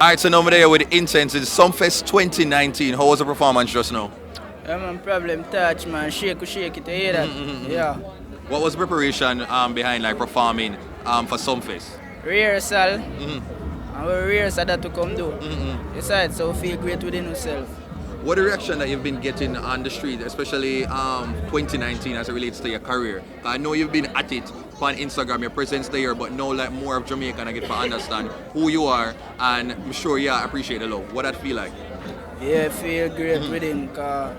Alright, so now we're there with Intence. It's Sumfest 2019. How was the performance just now? Yeah, man, problem touch, man. Shake it, you hear that? Yeah. What was the preparation behind like performing for Sumfest? Rehearsal. And we rehearsal that to come do. Besides, so we feel great within ourselves. What the reaction that you've been getting on the street, especially 2019 as it relates to your career? I know you've been at it on Instagram, your presence there, but now like more of Jamaica, I get to understand who you are, and I'm sure you appreciate the love. What that feel like? Yeah, I feel great within, because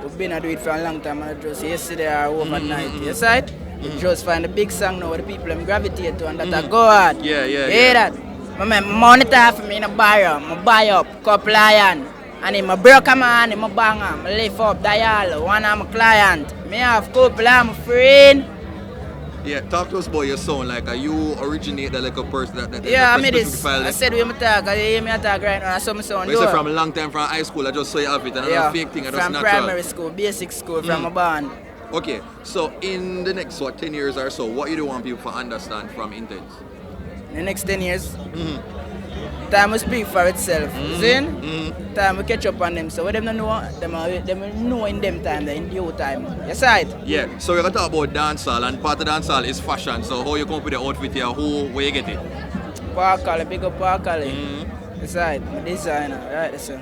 we've been doing it for a long time, and just yesterday or overnight. Yes, right? You just find a big song now where the people gravitate to, and that I go hard. Yeah. Hear that? My monitor for me in a buy up, couple iron. And I'm a broker man, I'm a banger, I lift up dial, one of my client. Me have couple, I'm a friend. Yeah, talk to us about your sound. Like, are you originate the like a person that yeah, I made this. I said we talk, I hear me talk right now, I saw my sound. But you said from a long time from high school, I just saw you have it, and yeah, fake thing, I just from natural. Primary school, basic school, from a band. Okay, so in the next 10 years or so, what you do want people to understand from Intence? The next 10 years? Time will speak for itself. Time will catch up on them. So what them don't know, them will know in them time, in due time. Yes, right? Yeah, so we're going to talk about dancehall, and part of dancehall is fashion. So how you come up with the outfit here, where you get it? Parkale, big up Parkale. Yes, right, my designer, right, that's it.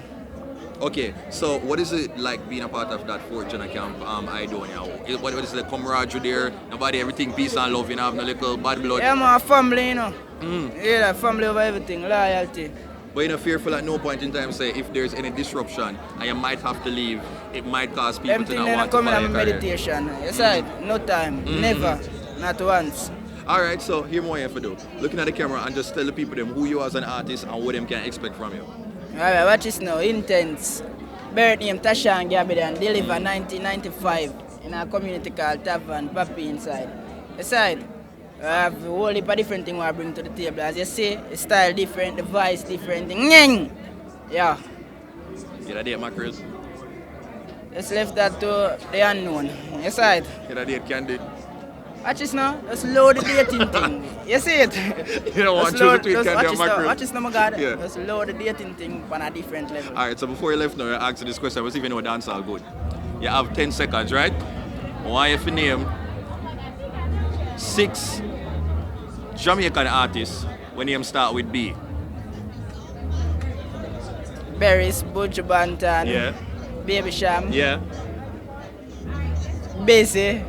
Okay, so what is it like being a part of that fourth Genna camp I do now? What is the camaraderie there? Nobody, everything peace and love, you know, have no little bad blood? Yeah, my family, you know. Yeah, family over everything, loyalty. But you're not fearful at no point in time, say, if there's any disruption and you might have to leave, it might cause people to not want to follow your career. Meditation. Yes, right, no time, never, not once. Alright, so here more you have to do. Looking at the camera and just tell the people them who you are as an artist and what them can expect from you. Alright, watch this now. Intence. Birth name Tasha and Gabby and deliver 1995 in a community called Tavern, Papi inside. Aside, I have a whole heap of different things I bring to the table. As you see, the style different, the voice different. Yeah. You know date macros? Just left that to the unknown. Yes, right. You know date Candy? Watch this now. Just load the dating thing. You see it? You don't want to choose between Candy and macros? Watch this now, my God. Yeah. Just load the dating thing on a different level. Alright, so before you left now, you asked this question. Let's see if you know dancehall good. You have 10 seconds, right? I want you to name 6 Jamaican artists when name start with B. Berries, Butch Bantan, Yeah. Baby Sham, Yeah. Basie,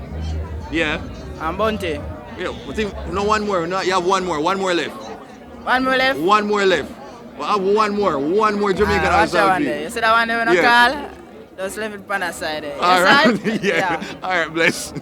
Yeah. and Bunty. Yeah. I think no one more. No, you have one more. One more left. One more left? One more left. We have one more. One more Jamaican watch that one artist. there. You see that one there when I call? Just leave it on that side there. Alright. Yes, Yeah. Alright, bless.